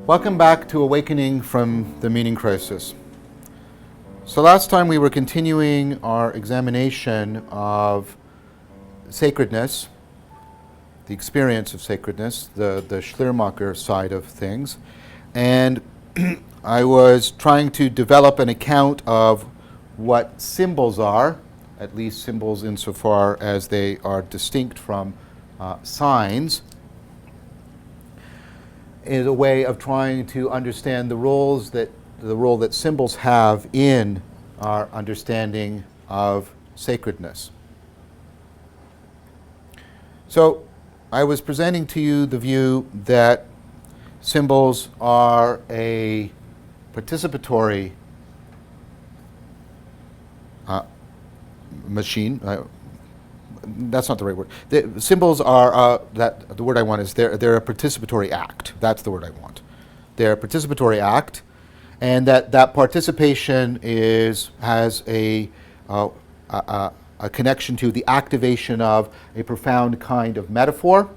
Welcome back to Awakening from the Meaning Crisis. So last time we were continuing our examination of sacredness, the experience of sacredness, the Schleiermacher side of things, and I was trying to develop an account of what symbols are, at least symbols insofar as they are distinct from signs, is a way of trying to understand the role that symbols have in our understanding of sacredness. So I was presenting to you the view that symbols are a participatory machine. That's not the right word. The symbols are, the word I want is they're a participatory act. That's the word I want. They're a participatory act, and that participation has a connection to the activation of a profound kind of metaphor.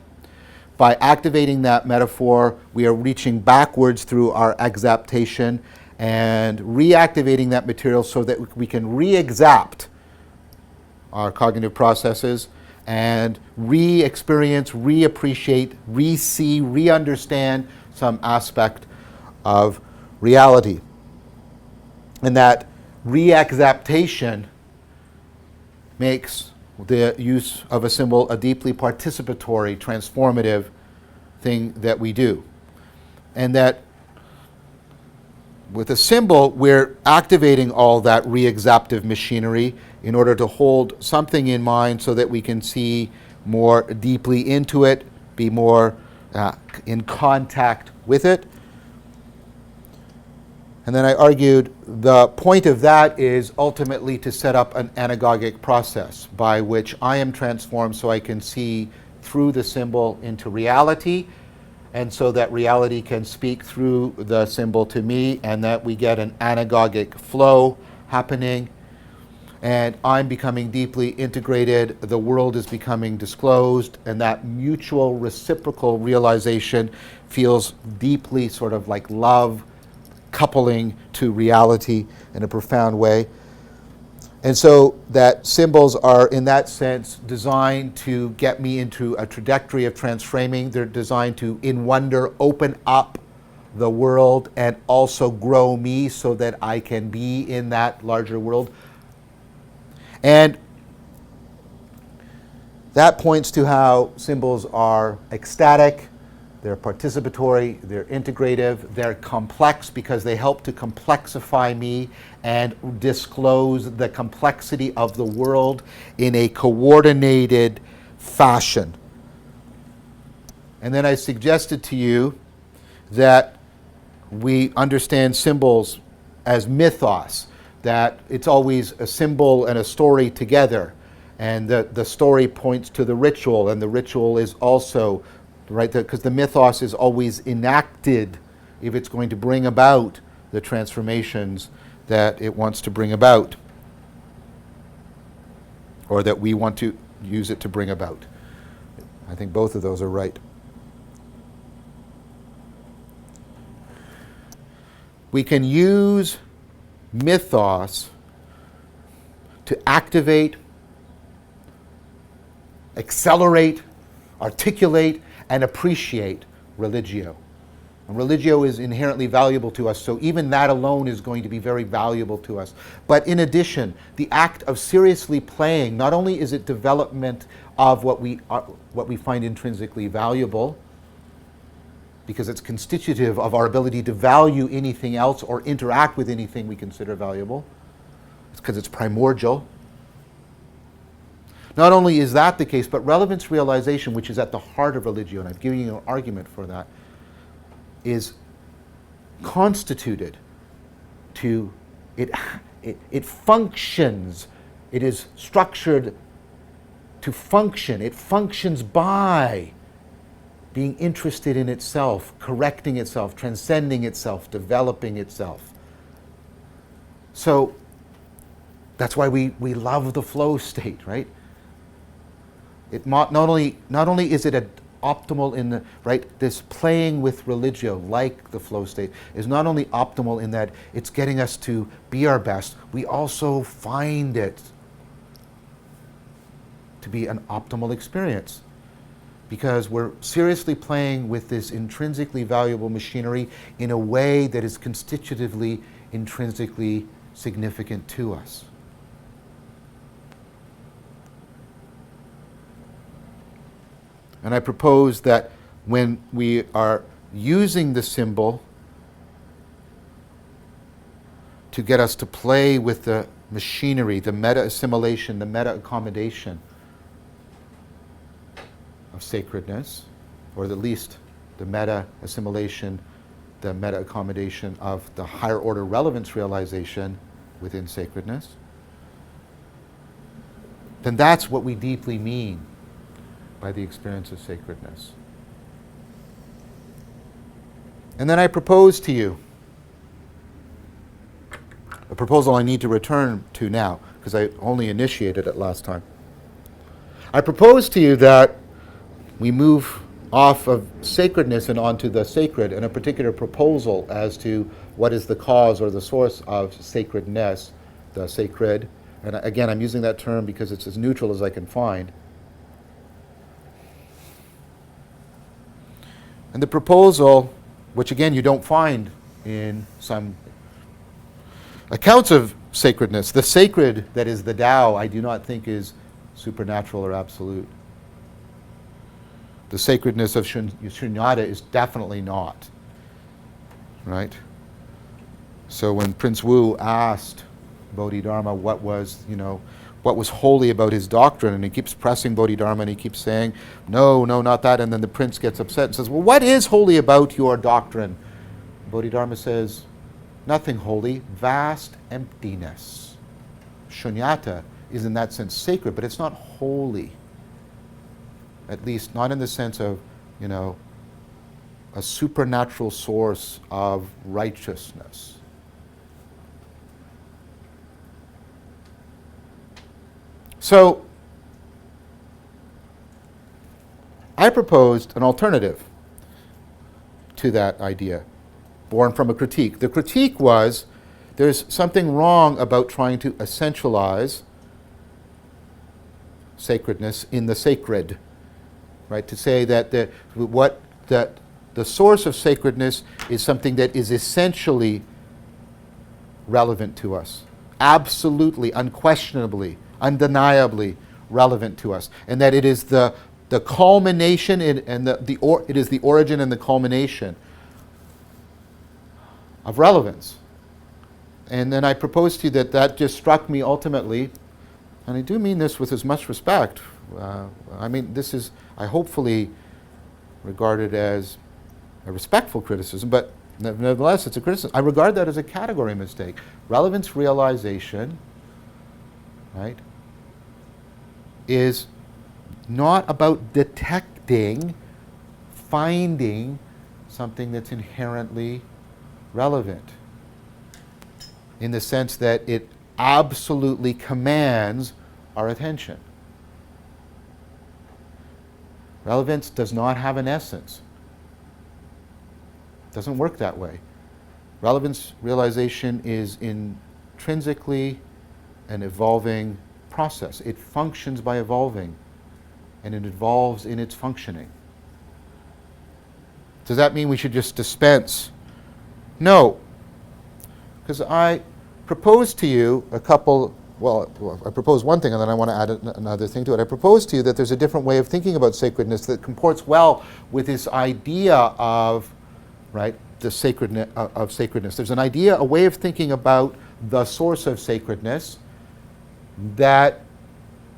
By activating that metaphor, we are reaching backwards through our exaptation and reactivating that material so that we can re-exapt our cognitive processes and re-experience, re-appreciate, re-see, re-understand some aspect of reality. And that re-exaptation makes the use of a symbol a deeply participatory, transformative thing that we do. And that with a symbol, we're activating all that re-exaptive machinery in order to hold something in mind so that we can see more deeply into it, be more in contact with it. And then I argued the point of that is ultimately to set up an anagogic process by which I am transformed so I can see through the symbol into reality, and so that reality can speak through the symbol to me, and that we get an anagogic flow happening, and I'm becoming deeply integrated, the world is becoming disclosed, and that mutual reciprocal realization feels deeply sort of like love coupling to reality in a profound way. And so that symbols are, in that sense, designed to get me into a trajectory of transframing. They're designed to, in wonder, open up the world and also grow me so that I can be in that larger world. And that points to how symbols are ecstatic, they're participatory, they're integrative, they're complex because they help to complexify me and disclose the complexity of the world in a coordinated fashion. And then I suggested to you that we understand symbols as mythos, that it's always a symbol and a story together, and the story points to the ritual, and the ritual is also right, because the mythos is always enacted if it's going to bring about the transformations that it wants to bring about, or that we want to use it to bring about. I think both of those are right. We can use mythos to activate, accelerate, articulate, and appreciate religio. And religio is inherently valuable to us, so even that alone is going to be very valuable to us. But in addition, the act of seriously playing, not only is it development of what we find intrinsically valuable, because it's constitutive of our ability to value anything else or interact with anything we consider valuable. It's because it's primordial. Not only is that the case, but relevance realization, which is at the heart of religio, and I've given you an argument for that, is constituted to, it functions, it is structured to function, it functions by being interested in itself, correcting itself, transcending itself, developing itself. So that's why we love the flow state, right? It not only is it optimal in the, right, this playing with religio, like the flow state, is not only optimal in that it's getting us to be our best, we also find it to be an optimal experience. Because we're seriously playing with this intrinsically valuable machinery in a way that is constitutively, intrinsically significant to us. And I propose that when we are using the symbol to get us to play with the machinery, the meta-assimilation, the meta-accommodation of sacredness, or at least the meta-assimilation, the meta-accommodation of the higher order relevance realization within sacredness, then that's what we deeply mean by the experience of sacredness. And then I propose to you a proposal I need to return to now, because I only initiated it last time. I propose to you that we move off of sacredness and onto the sacred, and a particular proposal as to what is the cause or the source of sacredness, the sacred. And again, I'm using that term because it's as neutral as I can find. And the proposal, which again you don't find in some accounts of sacredness, the sacred that is the Tao, I do not think is supernatural or absolute. The sacredness of shunyata is definitely not, right? So when Prince Wu asked Bodhidharma what was holy about his doctrine, and he keeps pressing Bodhidharma and he keeps saying, no, not that, and then the prince gets upset and says, well, what is holy about your doctrine? Bodhidharma says, nothing holy, vast emptiness. Shunyata is in that sense sacred, but it's not holy. At least not in the sense of, a supernatural source of righteousness. So, I proposed an alternative to that idea, born from a critique. The critique was, there's something wrong about trying to essentialize sacredness in the sacred. Right, to say that the source of sacredness is something that is essentially relevant to us, absolutely, unquestionably, undeniably relevant to us, and that it is the culmination it is the origin and the culmination of relevance. And then I proposed to you that just struck me ultimately, and I do mean this with as much respect. I hopefully regard it as a respectful criticism, but nevertheless, it's a criticism. I regard that as a category mistake. Relevance realization, right, is not about detecting, finding something that's inherently relevant, in the sense that it absolutely commands our attention. Relevance does not have an essence. It doesn't work that way. Relevance realization is intrinsically an evolving process. It functions by evolving, and it evolves in its functioning. Does that mean we should just dispense? No. Because I proposed to you I propose one thing and then I want to add another thing to it. I propose to you that there's a different way of thinking about sacredness that comports well with this idea of, right, the sacredness of sacredness. There's an idea, a way of thinking about the source of sacredness that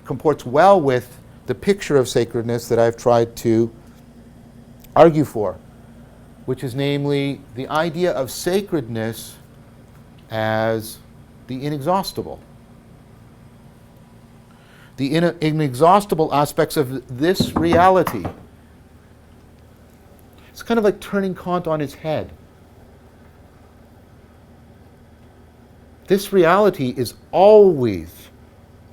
comports well with the picture of sacredness that I've tried to argue for, which is namely the idea of sacredness as the inexhaustible. The inexhaustible aspects of this reality. It's kind of like turning Kant on its head. This reality is always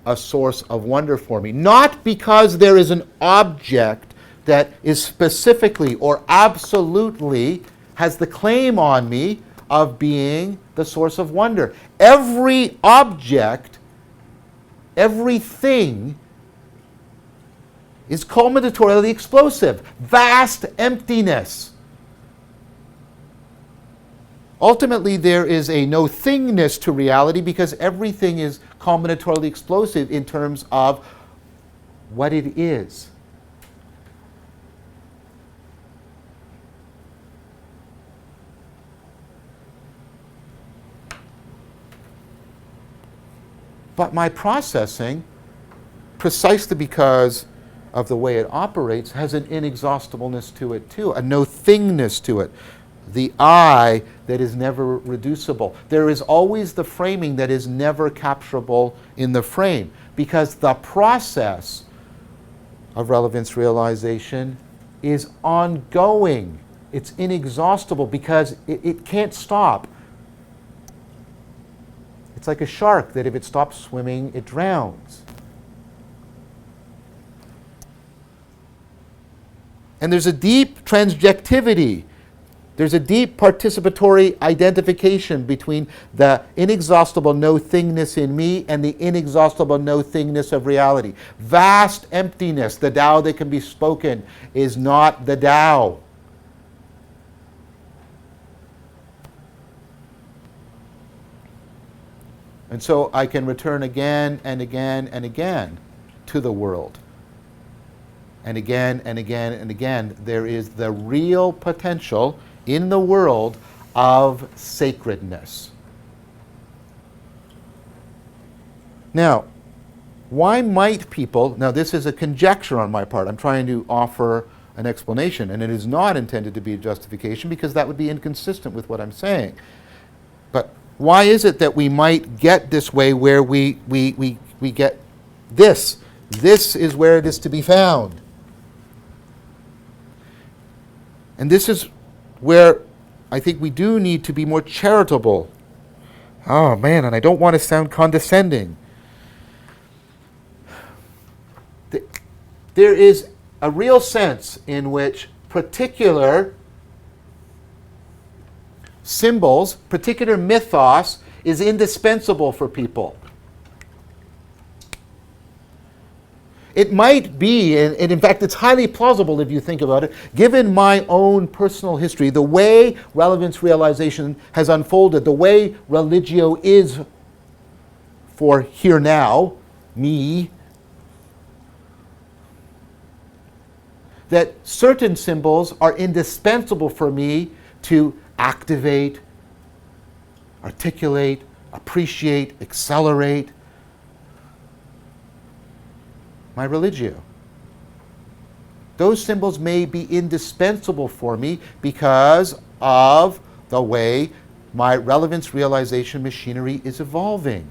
a source of wonder for me, not because there is an object that is specifically or absolutely has the claim on me of being the source of wonder. Every object, everything is culminatorily explosive. Vast emptiness. Ultimately, there is a no-thingness to reality because everything is culminatorily explosive in terms of what it is. But my processing, precisely because of the way it operates, has an inexhaustibleness to it too, a no-thingness to it. The I that is never reducible. There is always the framing that is never capturable in the frame, because the process of relevance realization is ongoing. It's inexhaustible because it can't stop. It's like a shark that if it stops swimming, it drowns. And there's a deep transjectivity. There's a deep participatory identification between the inexhaustible no-thingness in me and the inexhaustible no-thingness of reality. Vast emptiness, the Tao that can be spoken, is not the Tao. And so I can return again and again and again to the world. And again and again and again, there is the real potential in the world of sacredness. Now, why might people, now this is a conjecture on my part, I'm trying to offer an explanation, and it is not intended to be a justification because that would be inconsistent with what I'm saying. But why is it that we might get this way where we get this? This is where it is to be found. And this is where I think we do need to be more charitable. Oh man, and I don't want to sound condescending. There is a real sense in which particular symbols, particular mythos, is indispensable for people. It might be, and in fact it's highly plausible if you think about it, given my own personal history, the way relevance realization has unfolded, the way Religio is for here now, me, that certain symbols are indispensable for me to activate, articulate, appreciate, accelerate my Religio. Those symbols may be indispensable for me because of the way my relevance realization machinery is evolving.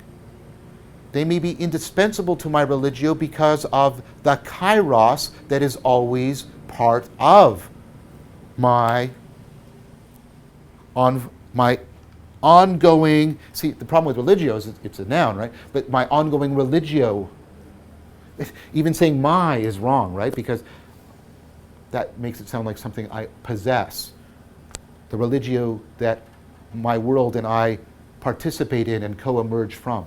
They may be indispensable to my Religio because of the kairos that is always part of my ongoing, see, the problem with Religio is it's a noun, right? But my ongoing Religio, even saying my is wrong, right? Because that makes it sound like something I possess. The Religio that my world and I participate in and co-emerge from.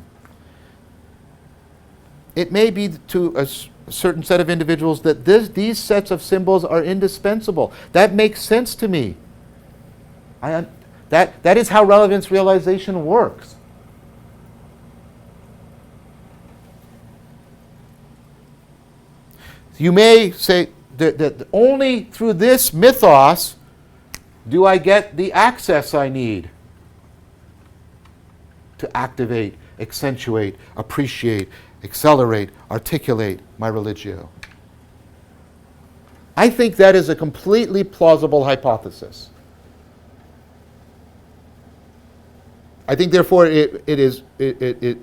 It may be to a certain set of individuals that these sets of symbols are indispensable. That makes sense to me. That is how relevance realization works. You may say that only through this mythos do I get the access I need to activate, accentuate, appreciate, accelerate, articulate my Religio. I think that is a completely plausible hypothesis. I think, therefore, it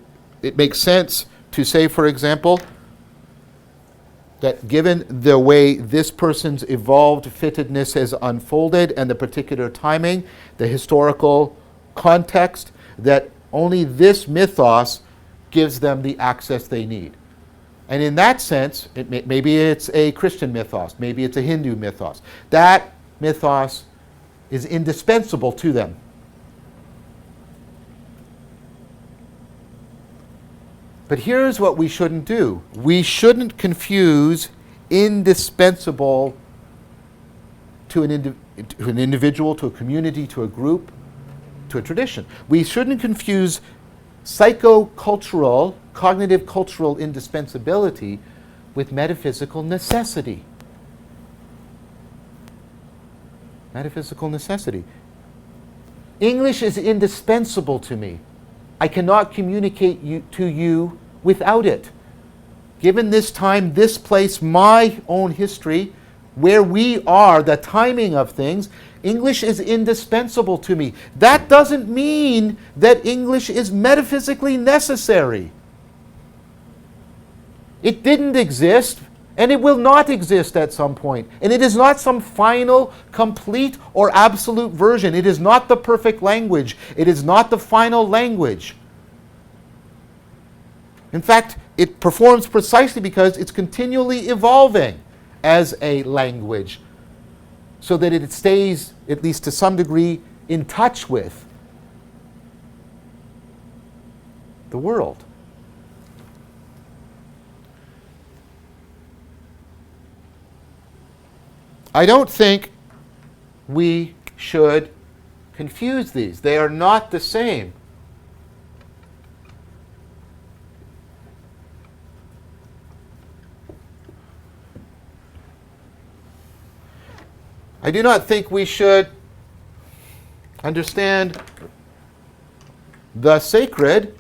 makes sense to say, for example, that given the way this person's evolved fittedness has unfolded and the particular timing, the historical context, that only this mythos gives them the access they need. And in that sense, maybe it's a Christian mythos, maybe it's a Hindu mythos. That mythos is indispensable to them. But here's what we shouldn't do. We shouldn't confuse indispensable to an individual, to a community, to a group, to a tradition. We shouldn't confuse psychocultural, cognitive cultural indispensability with metaphysical necessity. Metaphysical necessity. English is indispensable to me. I cannot communicate to you without it. Given this time, this place, my own history, where we are, the timing of things, English is indispensable to me. That doesn't mean that English is metaphysically necessary. It didn't exist, and it will not exist at some point. And it is not some final, complete, or absolute version. It is not the perfect language. It is not the final language. In fact, it performs precisely because it's continually evolving as a language, so that it stays, at least to some degree, in touch with the world. I don't think we should confuse these. They are not the same. I do not think we should understand the sacred.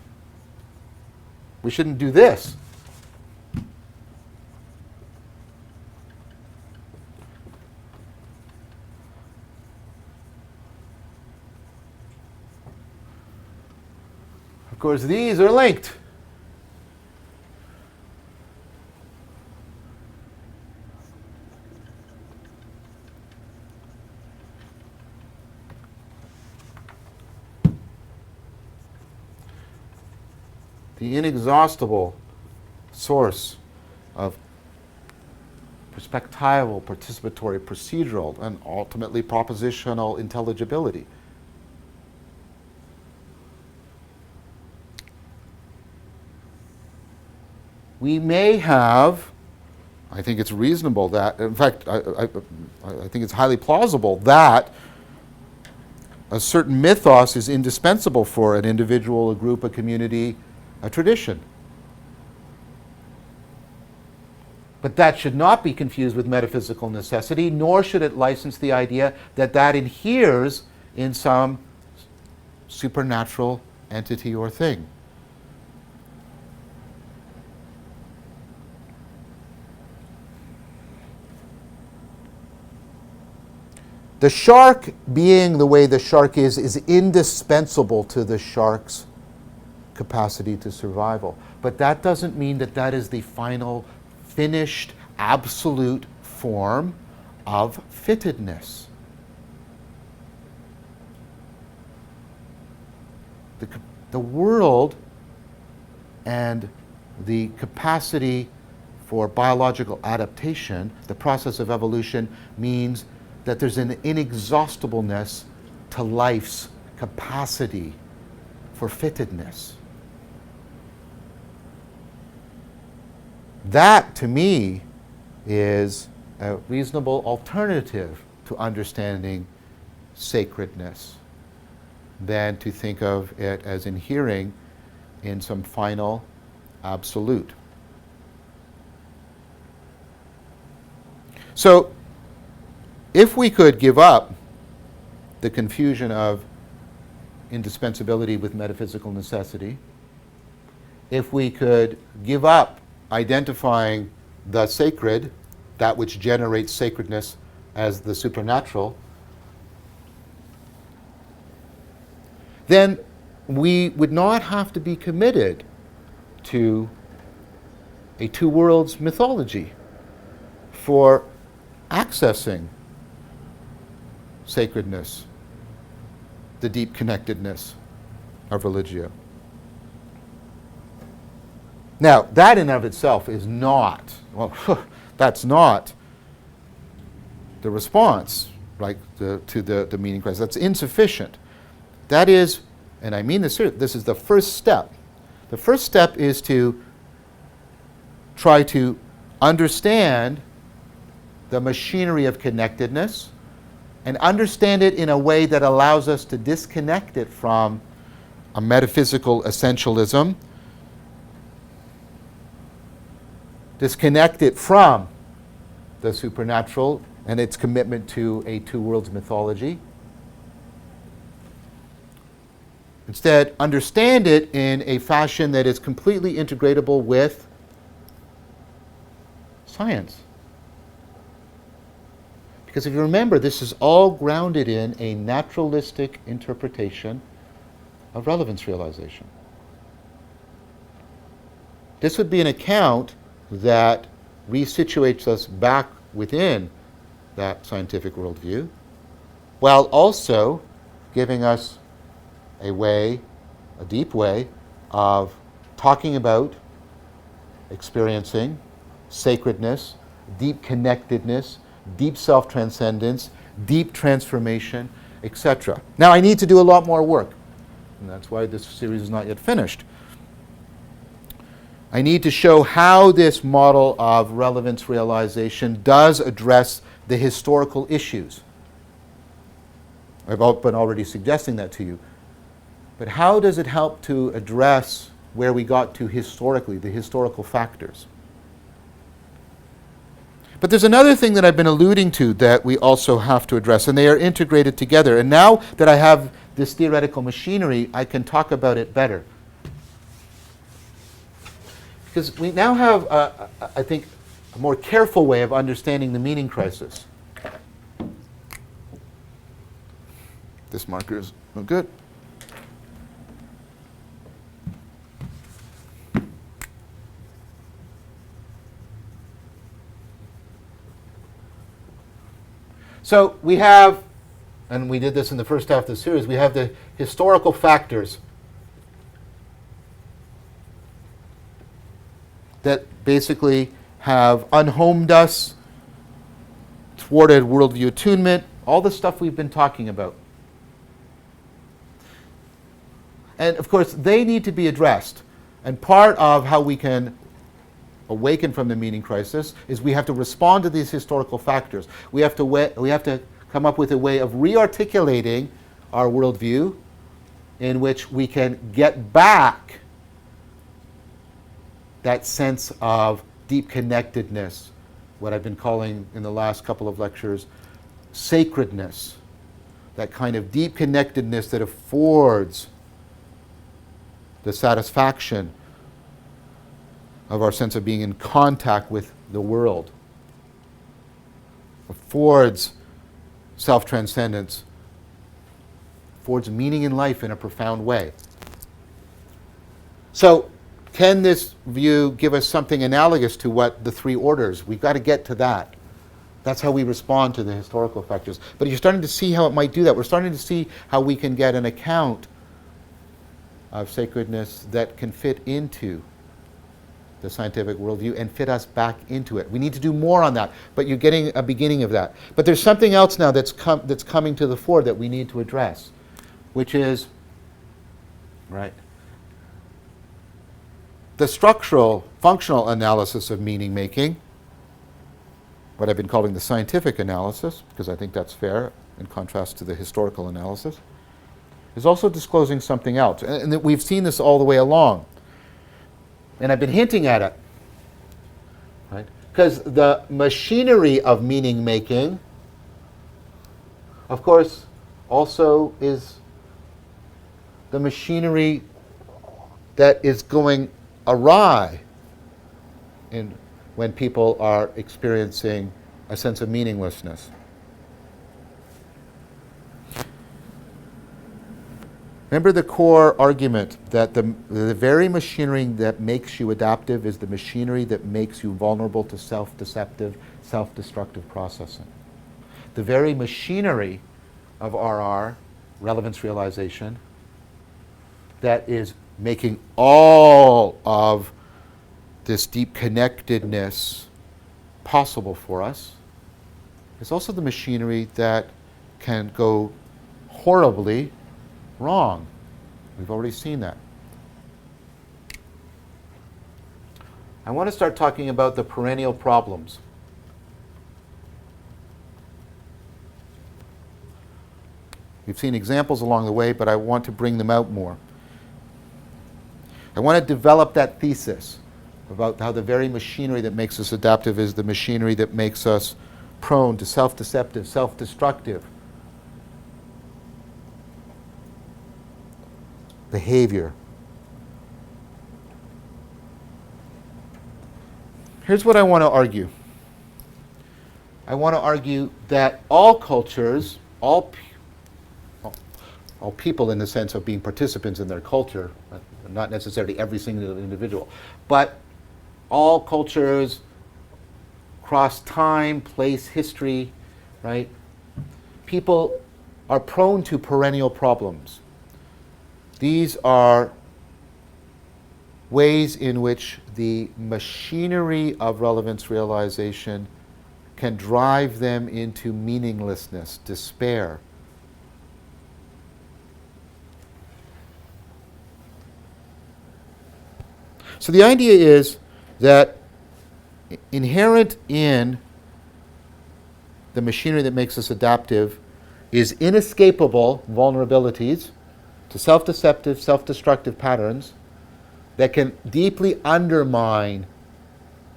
We shouldn't do this. Of course, these are linked. The inexhaustible source of perspectival, participatory, procedural, and ultimately propositional intelligibility. We may have, I think it's reasonable that, in fact, I think it's highly plausible that a certain mythos is indispensable for an individual, a group, a community, a tradition. But that should not be confused with metaphysical necessity, nor should it license the idea that that inheres in some supernatural entity or thing. The shark, being the way the shark is indispensable to the shark's capacity to survival. But that doesn't mean that that is the final, finished, absolute form of fittedness. The world and the capacity for biological adaptation, the process of evolution, means that there's an inexhaustibleness to life's capacity for fittedness. That, to me, is a reasonable alternative to understanding sacredness than to think of it as inhering in some final absolute. So, if we could give up the confusion of indispensability with metaphysical necessity, if we could give up identifying the sacred, that which generates sacredness, as the supernatural, then we would not have to be committed to a two worlds mythology for accessing sacredness, the deep connectedness of Religio. Now, that in and of itself is not, well, that's not the response, right, to the meaning crisis. That's insufficient. That is, and I mean this seriously, this is the first step. The first step is to try to understand the machinery of connectedness and understand it in a way that allows us to disconnect it from a metaphysical essentialism, disconnect it from the supernatural and its commitment to a two worlds mythology. Instead, understand it in a fashion that is completely integratable with science. Because if you remember, this is all grounded in a naturalistic interpretation of relevance realization. This would be an account that resituates us back within that scientific worldview, while also giving us a way, a deep way, of talking about, experiencing sacredness, deep connectedness, deep self-transcendence, deep transformation, etc. Now, I need to do a lot more work, and that's why this series is not yet finished. I need to show how this model of relevance realization does address the historical issues. I've been already suggesting that to you. But how does it help to address where we got to historically, the historical factors? But there's another thing that I've been alluding to that we also have to address, and they are integrated together. And now that I have this theoretical machinery, I can talk about it better. Because we now have, I think, a more careful way of understanding the meaning crisis. This marker is no good. So we have, and we did this in the first half of the series, we have the historical factors that basically have unhomed us, thwarted worldview attunement, all the stuff we've been talking about. And of course, they need to be addressed. And part of how we can awaken from the meaning crisis is we have to respond to these historical factors. We have to come up with a way of re-articulating our worldview in which we can get back that sense of deep connectedness, what I've been calling in the last couple of lectures, sacredness, that kind of deep connectedness that affords the satisfaction of our sense of being in contact with the world, affords self-transcendence, affords meaning in life in a profound way. So, can this view give us something analogous to what the three orders? We've got to get to that. That's how we respond to the historical factors. But you're starting to see how it might do that. We're starting to see how we can get an account of sacredness that can fit into the scientific worldview and fit us back into it. We need to do more on that, but you're getting a beginning of that. But there's something else now that's coming to the fore that we need to address, which is, right, the structural, functional analysis of meaning making, what I've been calling the scientific analysis, because I think that's fair in contrast to the historical analysis, is also disclosing something else. And that we've seen this all the way along. And I've been hinting at it, right? Because the machinery of meaning making, of course, also is the machinery that is going awry when people are experiencing a sense of meaninglessness. Remember the core argument that the very machinery that makes you adaptive is the machinery that makes you vulnerable to self-deceptive, self-destructive processing. The very machinery of RR, relevance realization, that is making all of this deep connectedness possible for us, it's also the machinery that can go horribly wrong. We've already seen that. I want to start talking about the perennial problems. We've seen examples along the way, but I want to bring them out more. I want to develop that thesis about how the very machinery that makes us adaptive is the machinery that makes us prone to self-deceptive, self-destructive behavior. Here's what I want to argue. I want to argue that all cultures, all people in the sense of being participants in their culture, not necessarily every single individual, but all cultures across time, place, history, right? People are prone to perennial problems. These are ways in which the machinery of relevance realization can drive them into meaninglessness, despair. So the idea is that inherent in the machinery that makes us adaptive is inescapable vulnerabilities to self-deceptive, self-destructive patterns that can deeply undermine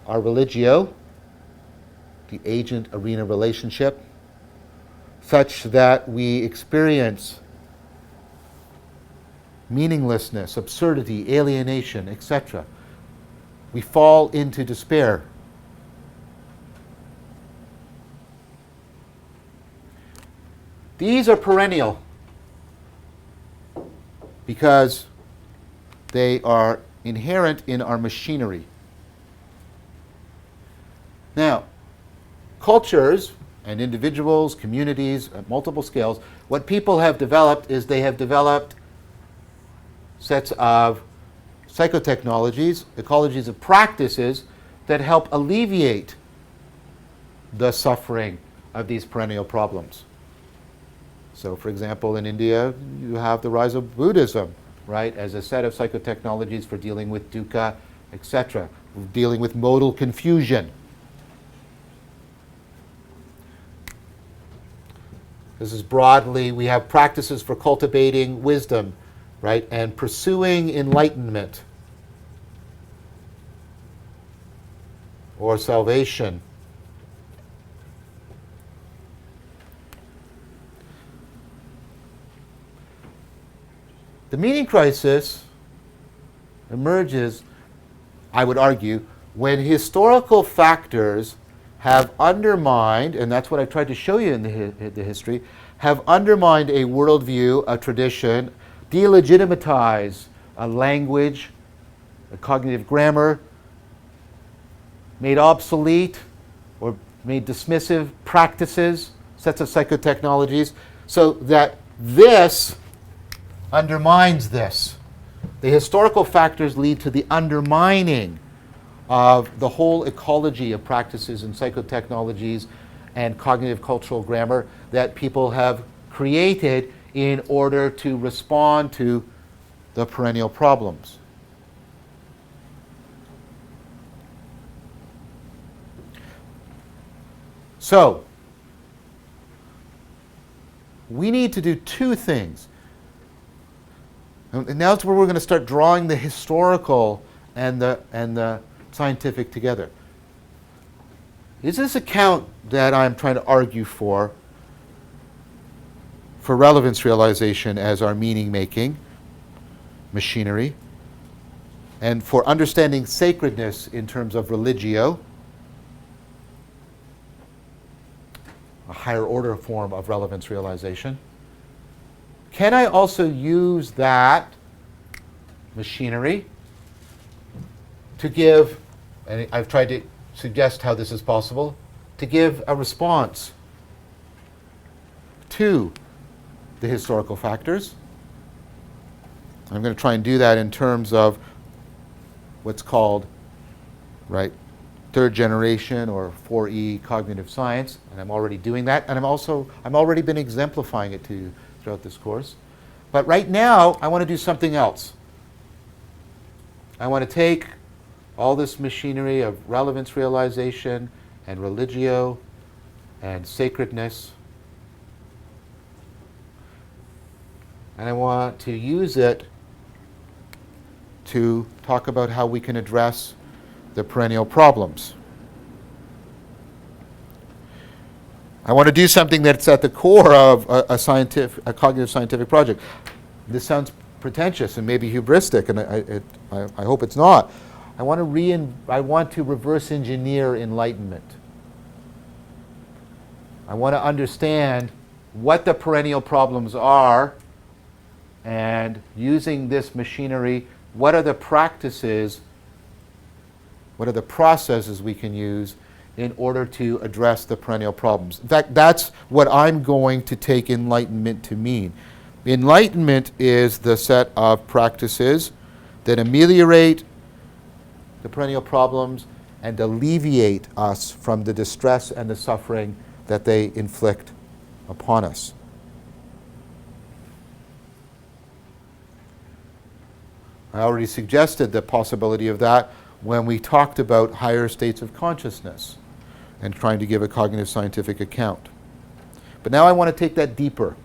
our religio, the agent-arena relationship, such that we experience meaninglessness, absurdity, alienation, etc. We fall into despair. These are perennial because they are inherent in our machinery. Now, cultures and individuals, communities at multiple scales, what people have developed is they have developed sets of psychotechnologies, ecologies of practices that help alleviate the suffering of these perennial problems. So, for example, in India, you have the rise of Buddhism, right, as a set of psychotechnologies for dealing with dukkha, etc., dealing with modal confusion. This is broadly, we have practices for cultivating wisdom, right, and pursuing enlightenment or salvation. The meaning crisis emerges, I would argue, when historical factors have undermined, and that's what I tried to show you in the history, have undermined a worldview, a tradition, delegitimize a language, a cognitive grammar, made obsolete or made dismissive practices, sets of psychotechnologies, so that this undermines this. The historical factors lead to the undermining of the whole ecology of practices and psychotechnologies and cognitive cultural grammar that people have created in order to respond to the perennial problems. So, we need to do two things. And now it's where we're going to start drawing the historical and the scientific together. Is this account that I'm trying to argue for relevance realization as our meaning-making machinery, and for understanding sacredness in terms of religio, a higher order form of relevance realization? Can I also use that machinery to give, and I've tried to suggest how this is possible, to give a response to the historical factors? I'm going to try and do that in terms of what's called right? Third generation or 4E cognitive science, and I'm already doing that, and I'm already been exemplifying it to you throughout this course. But right now, I want to do something else. I want to take all this machinery of relevance realization and religio and sacredness, and I want to use it to talk about how we can address the perennial problems. I want to do something that's at the core of a cognitive scientific project. This sounds pretentious and maybe hubristic, and I hope it's not. I want to reverse engineer enlightenment. I want to understand what the perennial problems are, and using this machinery, what are the practices, what are the processes we can use in order to address the perennial problems. In fact, that's what I'm going to take enlightenment to mean. Enlightenment is the set of practices that ameliorate the perennial problems and alleviate us from the distress and the suffering that they inflict upon us. I already suggested the possibility of that when we talked about higher states of consciousness and trying to give a cognitive scientific account. But now I want to take that deeper.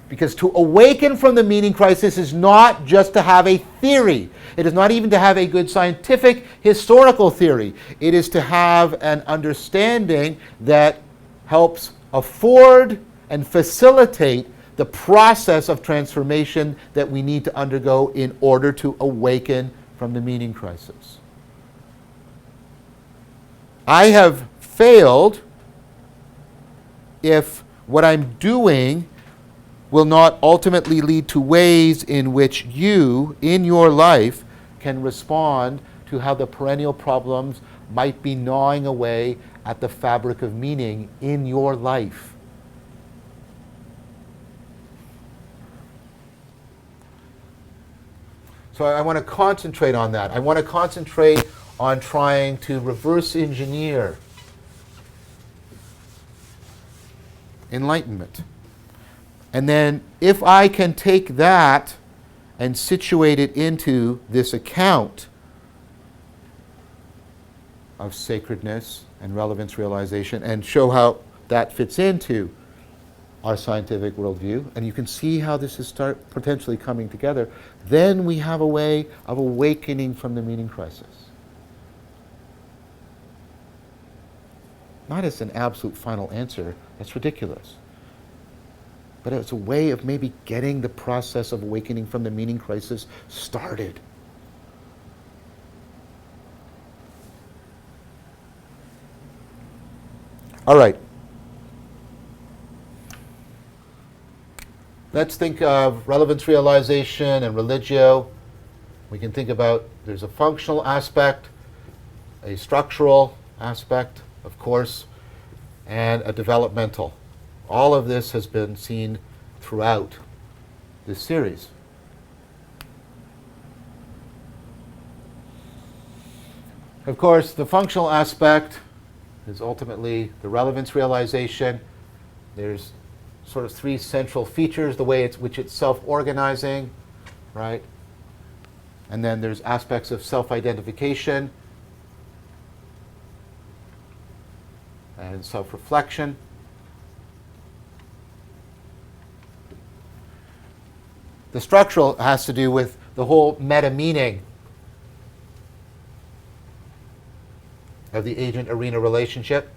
Because to awaken from the meaning crisis is not just to have a theory. It is not even to have a good scientific, historical theory. It is to have an understanding that helps afford and facilitate the process of transformation that we need to undergo in order to awaken from the meaning crisis. I have failed if what I'm doing will not ultimately lead to ways in which you, in your life, can respond to how the perennial problems might be gnawing away at the fabric of meaning in your life. So I want to concentrate on that. I want to concentrate on trying to reverse engineer enlightenment. And then if I can take that and situate it into this account of sacredness and relevance realization and show how that fits into our scientific worldview, and you can see how this is potentially coming together, then we have a way of awakening from the meaning crisis. Not as an absolute final answer, that's ridiculous. But it's a way of maybe getting the process of awakening from the meaning crisis started. All right. Let's think of relevance realization and religio. We can think about there's a functional aspect, a structural aspect, of course, and a developmental. All of this has been seen throughout this series. Of course, the functional aspect is ultimately the relevance realization. There's sort of three central features, the way which it's self-organizing, right? And then there's aspects of self-identification and self-reflection. The structural has to do with the whole meta-meaning of the agent-arena relationship.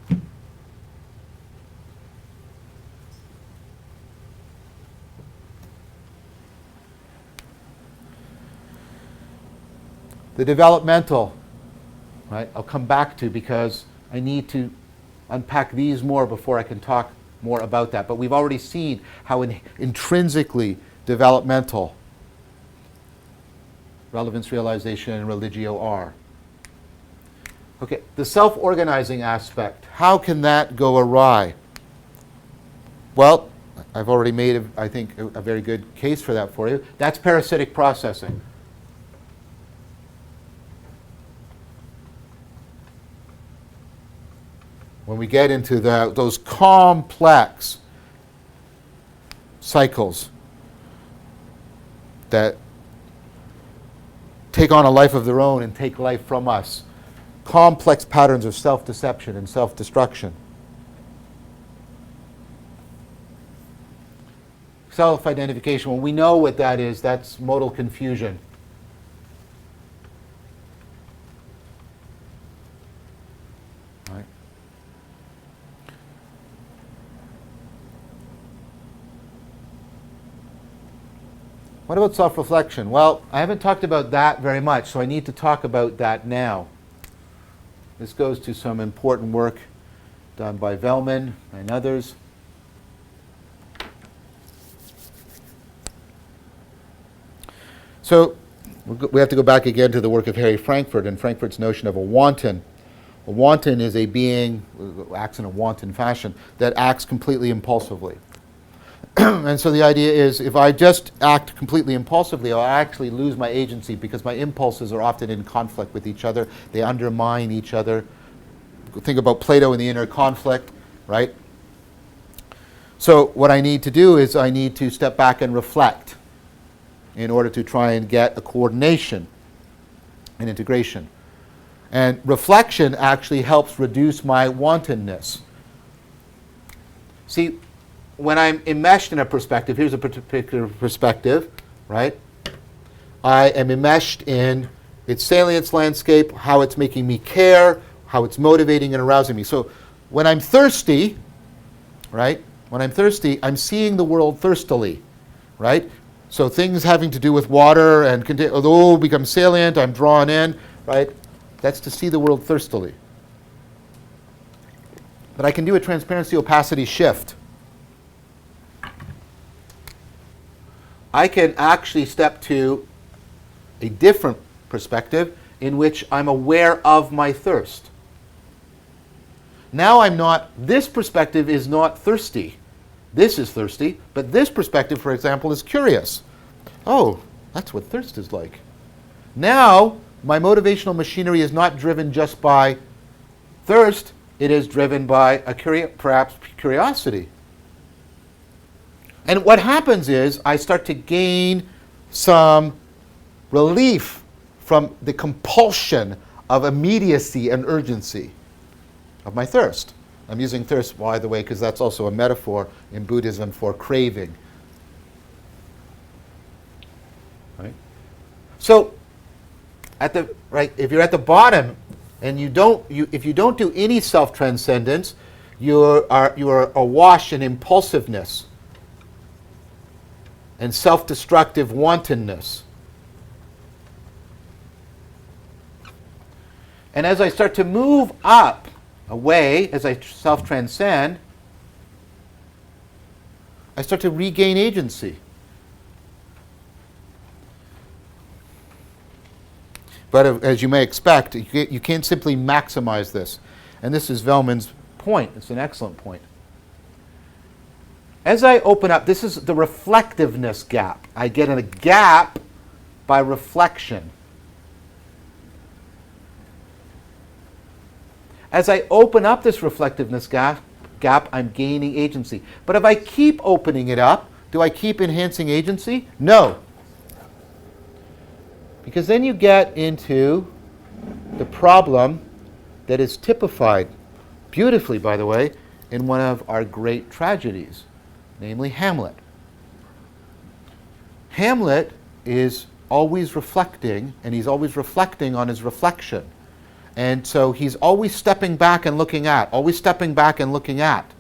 The developmental, right, I'll come back to because I need to unpack these more before I can talk more about that. But we've already seen how intrinsically developmental relevance realization and religio are. Okay, the self-organizing aspect, how can that go awry? Well, I've already made, I think, a very good case for that for you. That's parasitic processing. when we get into those complex cycles that take on a life of their own and take life from us, complex patterns of self-deception and self-destruction. Self-identification, when we know what that is, that's modal confusion. Right? What about self-reflection? Well, I haven't talked about that very much, so I need to talk about that now. This goes to some important work done by Vellman and others. So we have to go back again to the work of Harry Frankfurt and Frankfurt's notion of a wanton. A wanton is a being who acts in a wanton fashion that acts completely impulsively. And so the idea is, if I just act completely impulsively, I'll actually lose my agency because my impulses are often in conflict with each other. They undermine each other. Think about Plato and the inner conflict, right? So what I need to do is I need to step back and reflect in order to try and get a coordination and integration. And reflection actually helps reduce my wantonness. See, when I'm enmeshed in a perspective, here's a particular perspective, right? I am enmeshed in its salience landscape, how it's making me care, how it's motivating and arousing me. So when I'm thirsty, right? When I'm thirsty, I'm seeing the world thirstily, right? So things having to do with water and although become salient, I'm drawn in, right? That's to see the world thirstily. But I can do a transparency opacity shift. I can actually step to a different perspective in which I'm aware of my thirst. Now this perspective is not thirsty. This is thirsty, but this perspective, for example, is curious. Oh, that's what thirst is like. Now, my motivational machinery is not driven just by thirst, it is driven by perhaps curiosity. And what happens is I start to gain some relief from the compulsion of immediacy and urgency of my thirst. I'm using thirst, by the way, because that's also a metaphor in Buddhism for craving. Right? So, if you're at the bottom and if you don't do any self-transcendence, you are awash in impulsiveness and self-destructive wantonness. And as I start to move up, away, as I self-transcend, I start to regain agency. But as you may expect, you can't simply maximize this. And this is Vellman's point. It's an excellent point. As I open up, this is the reflectiveness gap. I get a gap by reflection. As I open up this reflectiveness gap, I'm gaining agency. But if I keep opening it up, do I keep enhancing agency? No. Because then you get into the problem that is typified beautifully, by the way, in one of our great tragedies, namely Hamlet. Hamlet is always reflecting, and he's always reflecting on his reflection. And so he's always stepping back and looking at, always stepping back and looking at.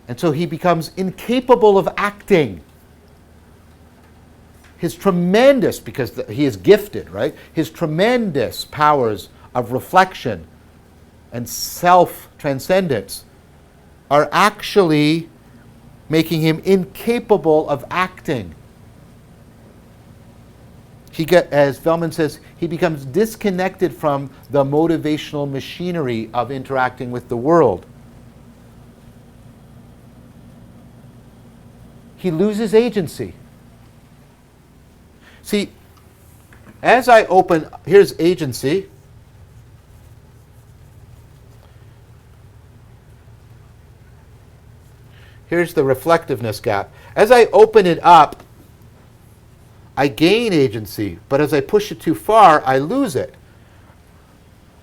And so he becomes incapable of acting. His tremendous, because he is gifted, right? His tremendous powers of reflection and self-transcendence are actually making him incapable of acting. As Vellman says, he becomes disconnected from the motivational machinery of interacting with the world. He loses agency. See, as I open, here's agency. Here's the reflectiveness gap. As I open it up, I gain agency, but as I push it too far, I lose it.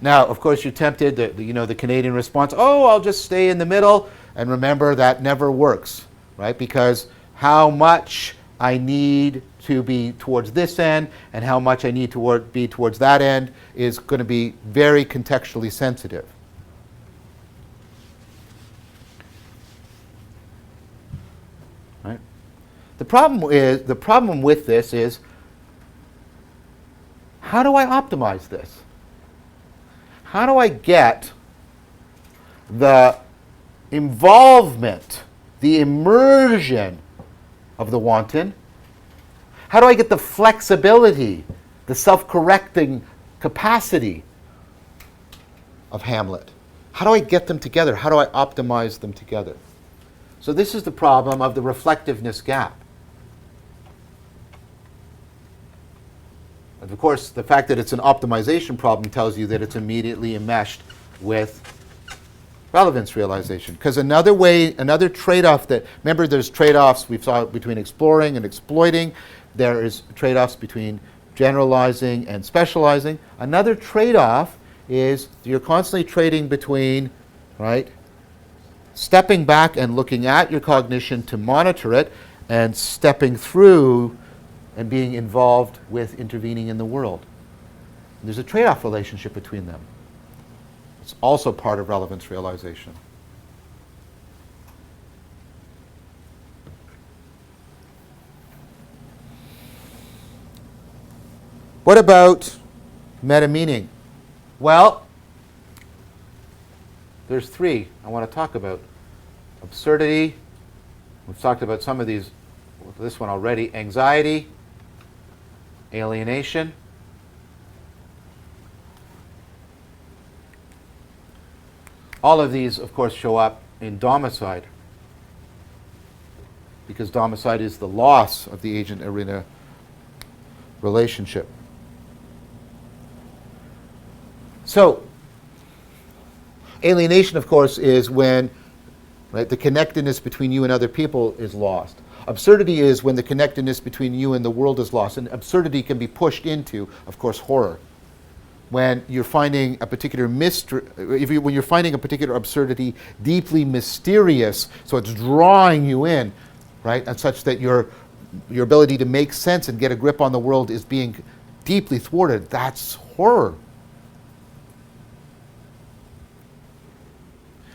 Now, of course, you're tempted, the Canadian response, oh, I'll just stay in the middle. And remember, that never works, right? Because how much I need to be towards this end and how much I need to be towards that end is going to be very contextually sensitive. Right? The problem with this is, how do I optimize this? How do I get the involvement, the immersion of the wanton? How do I get the flexibility, the self-correcting capacity of Hamlet? How do I get them together? How do I optimize them together? So this is the problem of the reflectiveness gap. And of course, the fact that it's an optimization problem tells you that it's immediately enmeshed with relevance realization. Because another trade-off remember there's trade-offs we saw between exploring and exploiting. There is trade-offs between generalizing and specializing. Another trade-off is you're constantly trading between, right, stepping back and looking at your cognition to monitor it, and stepping through and being involved with intervening in the world. And there's a trade-off relationship between them. It's also part of relevance realization. What about meta-meaning? Well, there's three I want to talk about. Absurdity, we've talked about some of these, this one already. Anxiety, alienation, all of these, of course, show up in domicide, because domicide is the loss of the agent-arena relationship. So, alienation, of course, is when, right, the connectedness between you and other people is lost. Absurdity is when the connectedness between you and the world is lost. And absurdity can be pushed into, of course, horror. When you're finding a particular when you're finding a particular absurdity deeply mysterious, so it's drawing you in, right, and such that your ability to make sense and get a grip on the world is being deeply thwarted, that's horror.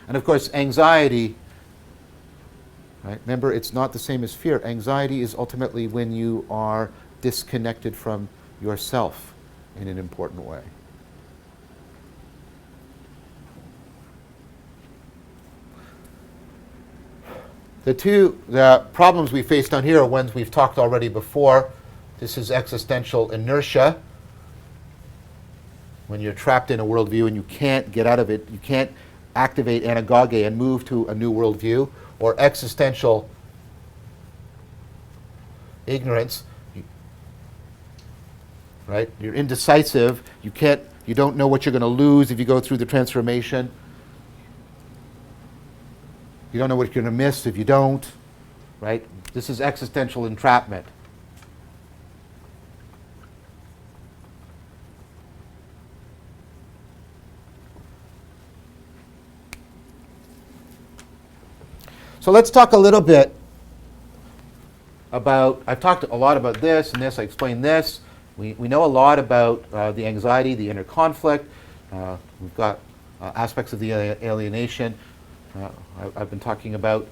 And of course, anxiety, right? Remember, it's not the same as fear. Anxiety is ultimately when you are disconnected from yourself in an important way. The problems we face down here are ones we've talked already before. This is existential inertia. When you're trapped in a worldview and you can't get out of it, you can't activate anagoge and move to a new worldview. Or existential ignorance, right? You're indecisive. You don't know what you're going to lose if you go through the transformation. You don't know what you're going to miss if you don't, right? This is existential entrapment. So let's talk a little bit about, I've talked a lot about this and this, I explained this. We know a lot about the anxiety, the inner conflict. We've got aspects of the alienation. I've been talking about,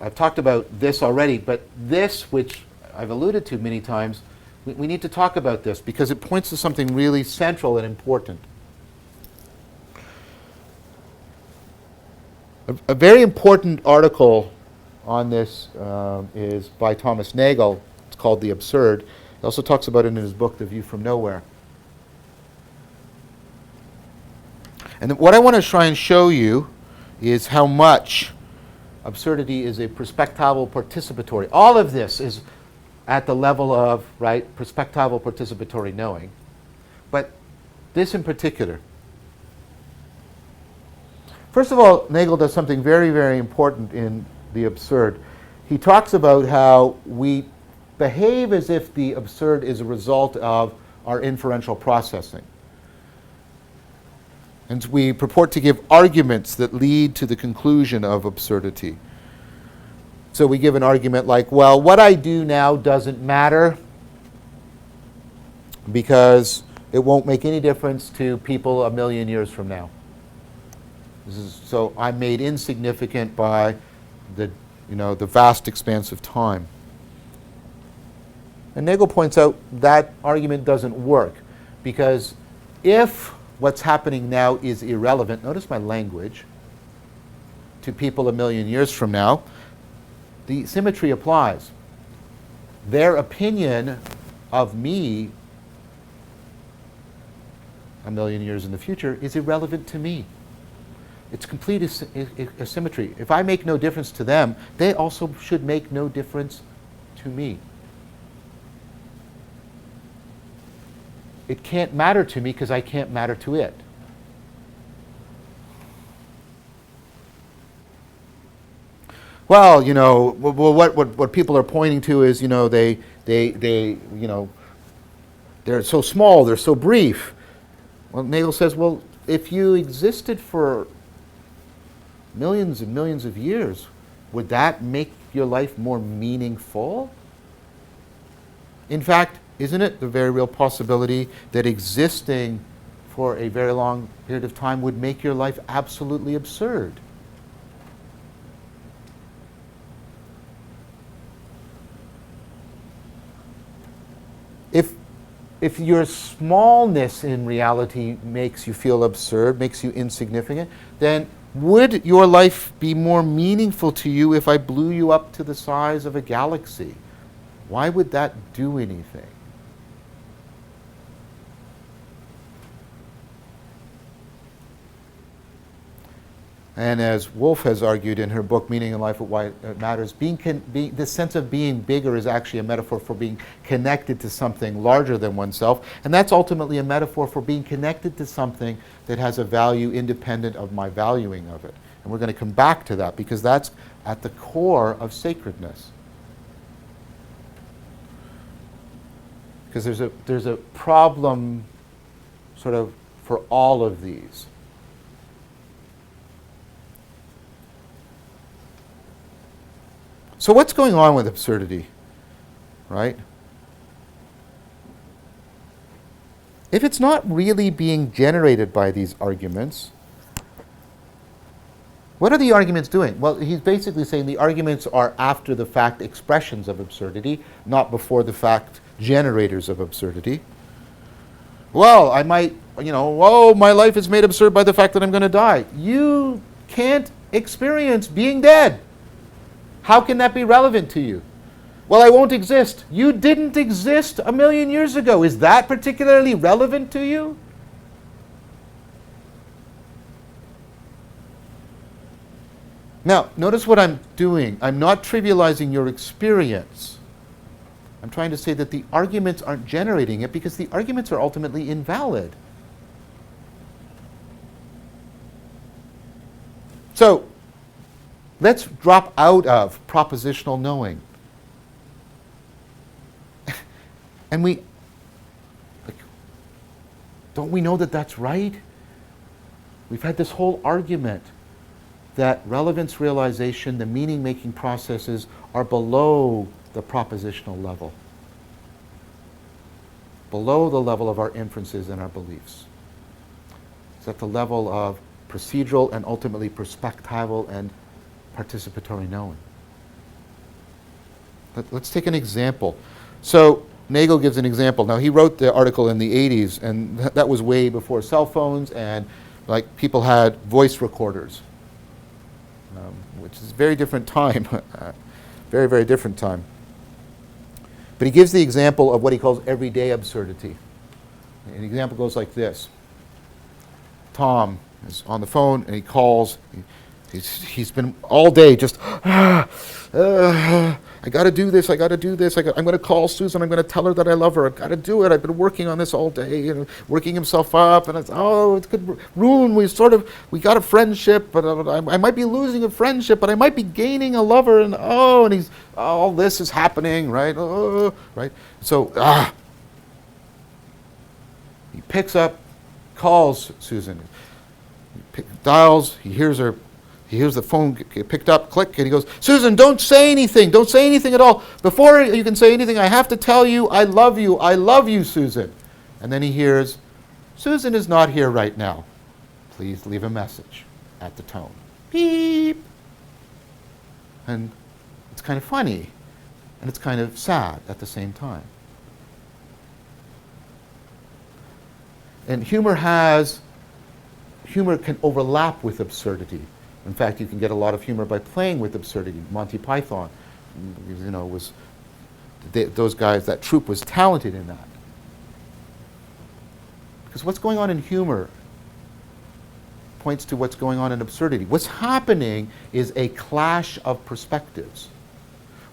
I've talked about this already, but this, which I've alluded to many times, we need to talk about this because it points to something really central and important. A very important article on this is by Thomas Nagel. It's called The Absurd. He also talks about it in his book, The View from Nowhere. And what I want to try and show you is how much absurdity is a perspectival participatory. All of this is at the level of, right, perspectival participatory knowing. But this in particular. First of all, Nagel does something very, very important in the absurd. He talks about how we behave as if the absurd is a result of our inferential processing. And we purport to give arguments that lead to the conclusion of absurdity. So we give an argument like, well, what I do now doesn't matter because it won't make any difference to people a million years from now. So I'm made insignificant by the vast expanse of time. And Nagel points out that argument doesn't work because if what's happening now is irrelevant, notice my language, to people a million years from now, the symmetry applies. Their opinion of me a million years in the future is irrelevant to me. It's complete asymmetry. If I make no difference to them, they also should make no difference to me. It can't matter to me because I can't matter to it. Well, what people are pointing to is, they're so small, they're so brief. Well, Nagel says, well, if you existed for millions and millions of years, would that make your life more meaningful? In fact, isn't it the very real possibility that existing for a very long period of time would make your life absolutely absurd? If your smallness in reality makes you feel absurd, makes you insignificant, then would your life be more meaningful to you if I blew you up to the size of a galaxy? Why would that do anything? And as Woolf has argued in her book, Meaning in Life, Why It Matters, the sense of being bigger is actually a metaphor for being connected to something larger than oneself. And that's ultimately a metaphor for being connected to something that has a value independent of my valuing of it. And we're going to come back to that because that's at the core of sacredness. Because there's a problem sort of for all of these. So what's going on with absurdity, right? If it's not really being generated by these arguments, what are the arguments doing? Well, he's basically saying the arguments are after the fact expressions of absurdity, not before the fact generators of absurdity. Well, I might, my life is made absurd by the fact that I'm going to die. You can't experience being dead. How can that be relevant to you? Well, I won't exist. You didn't exist a million years ago. Is that particularly relevant to you? Now, notice what I'm doing. I'm not trivializing your experience. I'm trying to say that the arguments aren't generating it because the arguments are ultimately invalid. So, let's drop out of propositional knowing. And don't we know that that's right? We've had this whole argument that relevance realization, the meaning-making processes are below the propositional level, below the level of our inferences and our beliefs. It's at the level of procedural and ultimately perspectival and participatory knowing. Let's take an example. So Nagel gives an example. Now, he wrote the article in the 80s, and that was way before cell phones, and people had voice recorders, which is a very different time, very, very different time. But he gives the example of what he calls everyday absurdity. An example goes like this. Tom is on the phone, and he calls. He's been all day just, and I got to do this, I got to do this, I'm going to call Susan, I'm going to tell her that I love her, I've got to do it, I've been working on this all day, working himself up, and it could ruin, we got a friendship, but I might be losing a friendship, but I might be gaining a lover, and all this is happening, right? Right? So, he picks up, calls Susan, dials, he hears the phone get picked up, click, and he goes, Susan, don't say anything at all. Before you can say anything, I have to tell you, I love you, Susan. And then he hears, Susan is not here right now. Please leave a message at the tone. Beep. And it's kind of funny, and it's kind of sad at the same time. And humor can overlap with absurdity. In fact, you can get a lot of humor by playing with absurdity. Monty Python, those guys, that troupe was talented in that. Because what's going on in humor points to what's going on in absurdity. What's happening is a clash of perspectives.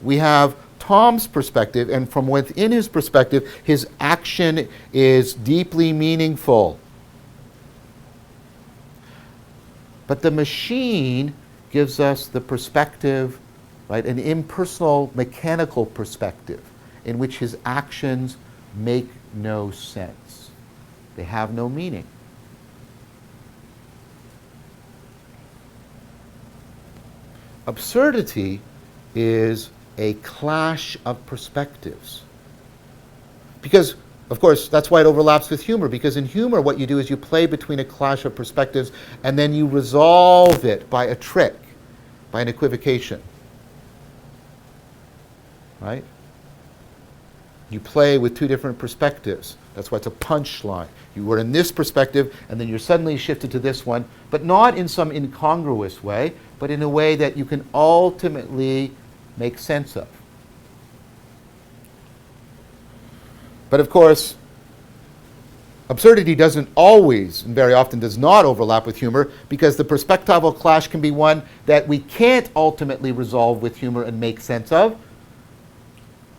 We have Tom's perspective, and from within his perspective, his action is deeply meaningful. But the machine gives us the perspective, right, an impersonal, mechanical perspective in which his actions make no sense. They have no meaning. Absurdity is a clash of perspectives. Because, of course, that's why it overlaps with humor, because in humor what you do is you play between a clash of perspectives and then you resolve it by a trick, by an equivocation. Right? You play with two different perspectives. That's why it's a punchline. You were in this perspective and then you're suddenly shifted to this one, but not in some incongruous way, but in a way that you can ultimately make sense of. But of course, absurdity doesn't always, and very often does not overlap with humor, because the perspectival clash can be one that we can't ultimately resolve with humor and make sense of.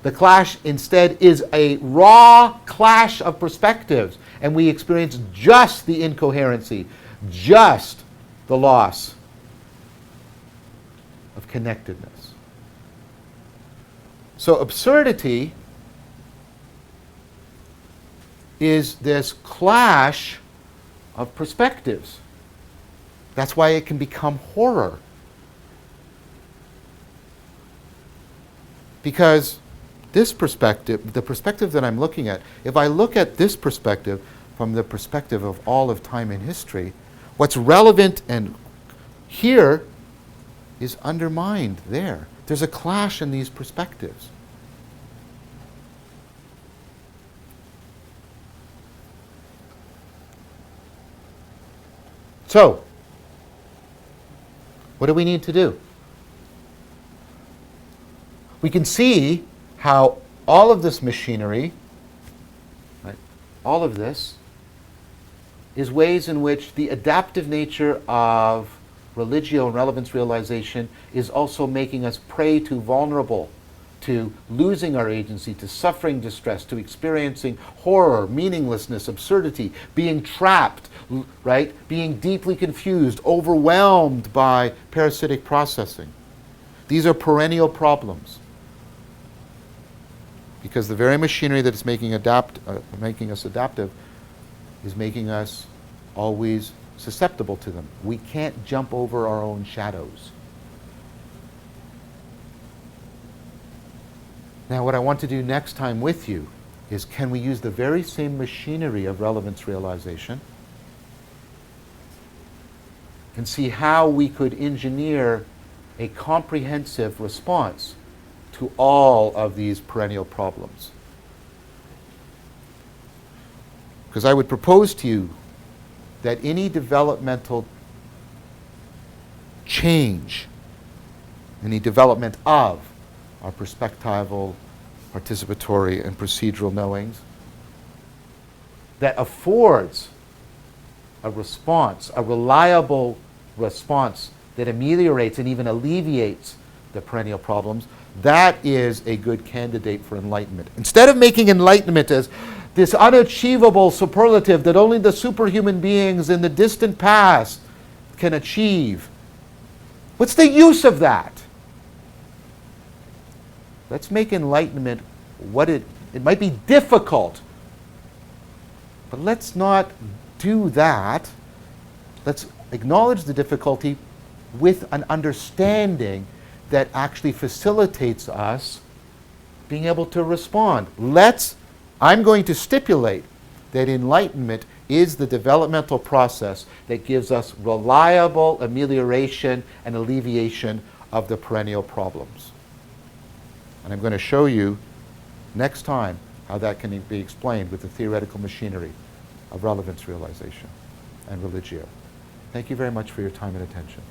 The clash instead is a raw clash of perspectives, and we experience just the incoherency, just the loss of connectedness. So absurdity is this clash of perspectives. That's why it can become horror. Because this perspective, the perspective that I'm looking at, if I look at this perspective from the perspective of all of time and history, what's relevant and here is undermined there. There's a clash in these perspectives. So, what do we need to do? We can see how all of this machinery, right, all of this, is ways in which the adaptive nature of religio and relevance realization is also making us prey to vulnerable, to losing our agency, to suffering distress, to experiencing horror, meaninglessness, absurdity, being trapped, right? Being deeply confused, overwhelmed by parasitic processing. These are perennial problems. Because the very machinery that is making us adaptive is making us always susceptible to them. We can't jump over our own shadows. Now, what I want to do next time with you is, can we use the very same machinery of relevance realization and see how we could engineer a comprehensive response to all of these perennial problems? Because I would propose to you that any developmental change, any development of our perspectival, participatory, and procedural knowings that affords a response, a reliable response that ameliorates and even alleviates the perennial problems, that is a good candidate for enlightenment. Instead of making enlightenment as this unachievable superlative that only the superhuman beings in the distant past can achieve, what's the use of that? Let's make enlightenment what it might be difficult, but let's not do that. Let's acknowledge the difficulty with an understanding that actually facilitates us being able to respond. I'm going to stipulate that enlightenment is the developmental process that gives us reliable amelioration and alleviation of the perennial problems. And I'm going to show you next time how that can be explained with the theoretical machinery of relevance realization and religio. Thank you very much for your time and attention.